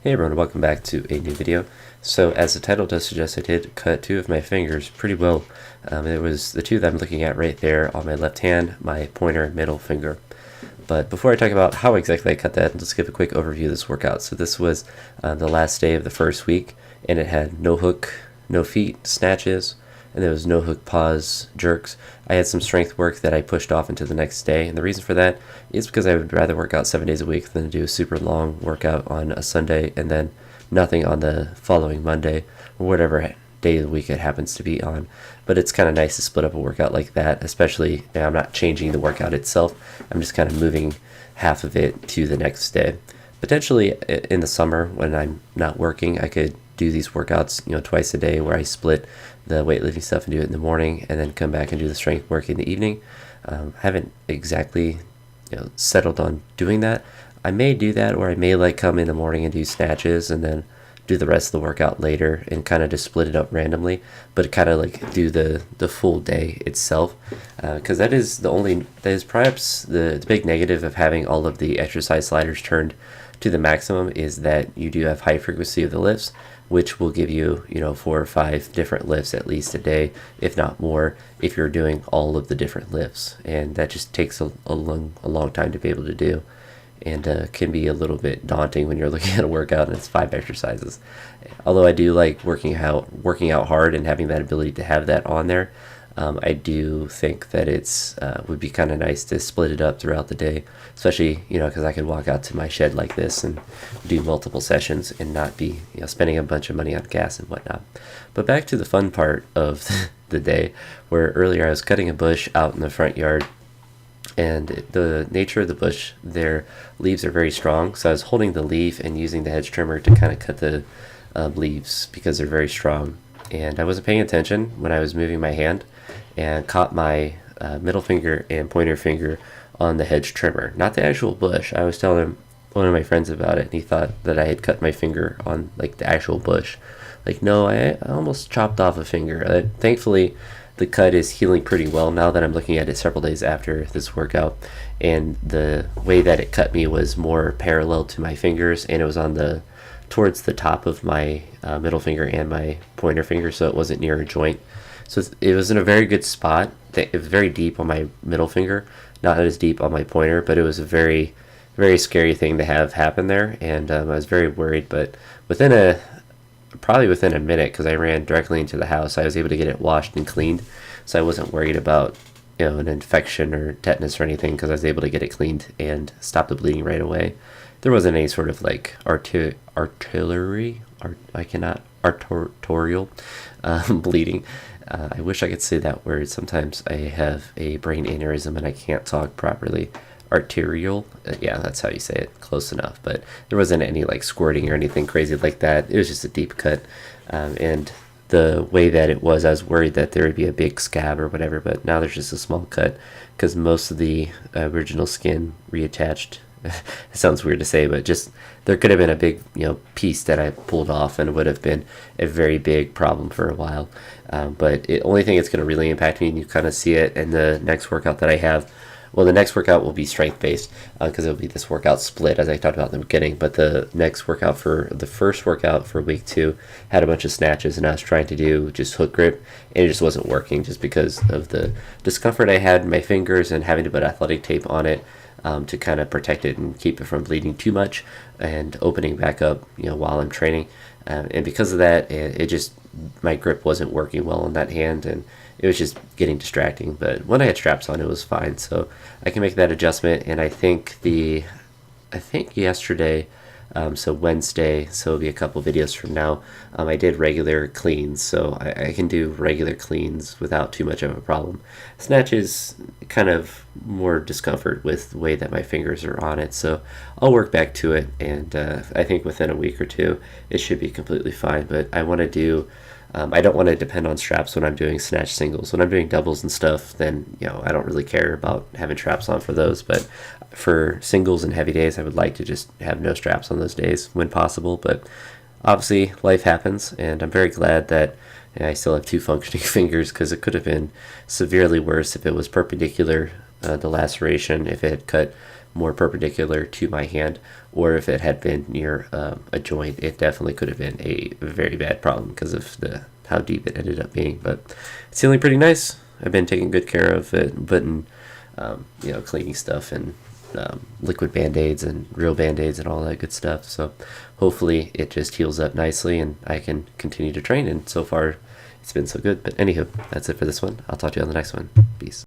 Hey everyone, welcome back to a new video. So as the title does suggest, I did cut two of my fingers pretty well. It was the two that I'm looking at right there on my left hand, my pointer and middle finger. But before I talk about how exactly I cut that, let's give a quick overview of this workout. So this was the last day of the first week, and it had no hook, no feet snatches, and there was no hook pause jerks. I had some strength work that I pushed off into the next day, and the reason for that is because I would rather work out 7 days a week than do a super long workout on a Sunday and then nothing on the following Monday or whatever day of the week it happens to be on. But it's kind of nice to split up a workout like that, especially I'm not changing the workout itself. I'm just kind of moving half of it to the next day. Potentially in the summer when I'm not working, I could do these workouts, twice a day, where I split the weightlifting stuff and do it in the morning and then come back and do the strength work in the evening. I haven't exactly settled on doing that. I may do that, or I may come in the morning and do snatches and then do the rest of the workout later and kind of just split it up randomly, but kind of do the full day itself, because that is perhaps the big negative of having all of the exercise sliders turned to the maximum, is that you do have high frequency of the lifts, which will give you 4 or 5 different lifts at least a day, if not more, if you're doing all of the different lifts, and that just takes a long time to be able to do, and can be a little bit daunting when you're looking at a workout and it's 5 exercises. Although I do like working out hard and having that ability to have that on there, I do think that it's would be kind of nice to split it up throughout the day, especially because I could walk out to my shed like this and do multiple sessions and not be spending a bunch of money on gas and whatnot. But back to the fun part of the day, where earlier I was cutting a bush out in the front yard, and the nature of the bush, their leaves are very strong, so I was holding the leaf and using the hedge trimmer to kind of cut the leaves because they're very strong. And I wasn't paying attention when I was moving my hand and caught my middle finger and pointer finger on the hedge trimmer, not the actual bush. I was telling one of my friends about it, and he thought that I had cut my finger on the actual bush. No, I almost chopped off a finger. Thankfully, the cut is healing pretty well now that I'm looking at it several days after this workout, and the way that it cut me was more parallel to my fingers, and it was on towards the top of my middle finger and my pointer finger, so it wasn't near a joint. So it was in a very good spot. It was very deep on my middle finger, not as deep on my pointer, but it was a very, very scary thing to have happen there, and I was very worried. But probably within a minute, because I ran directly into the house, I was able to get it washed and cleaned, so I wasn't worried about an infection or tetanus or anything, because I was able to get it cleaned and stop the bleeding right away. There wasn't any sort of arterial bleeding. I wish I could say that word. Sometimes I have a brain aneurysm and I can't talk properly. Arterial, yeah, that's how you say it. Close enough. But there wasn't any squirting or anything crazy like that. It was just a deep cut, and the way that it was, I was worried that there would be a big scab or whatever, but now there's just a small cut because most of the original skin reattached. It sounds weird to say, but just there could have been a big piece that I pulled off, and it would have been a very big problem for a while. But the only thing it's going to really impact me, and you kind of see it in the next workout that I have. Well, the next workout will be strength-based, because it'll be this workout split, as I talked about in the beginning. But the next workout, for the first workout for week 2, had a bunch of snatches, and I was trying to do just hook grip, and it just wasn't working just because of the discomfort I had in my fingers and having to put athletic tape on it to kind of protect it and keep it from bleeding too much and opening back up while I'm training. And because of that, it just, my grip wasn't working well on that hand, and it was just getting distracting. But when I had straps on, it was fine, so I can make that adjustment. And I think yesterday, so Wednesday, so it'll be a couple videos from now, I did regular cleans, so I can do regular cleans without too much of a problem. Snatches, kind of more discomfort with the way that my fingers are on it, so I'll work back to it, and I think within a week or two it should be completely fine. But I want to do I don't want to depend on straps when I'm doing snatch singles. When I'm doing doubles and stuff, then I don't really care about having straps on for those. But for singles and heavy days, I would like to just have no straps on those days when possible. But obviously, life happens, and I'm very glad that I still have 2 functioning fingers, because it could have been severely worse if it was perpendicular, the laceration, if it had cut more perpendicular to my hand, or if it had been near a joint, it definitely could have been a very bad problem because of how deep it ended up being. But it's feeling pretty nice. I've been taking good care of it, putting cleaning stuff and liquid band-aids and real band-aids and all that good stuff. So hopefully it just heals up nicely and I can continue to train. And so far it's been so good. But anywho, that's it for this one. I'll talk to you on the next one. Peace.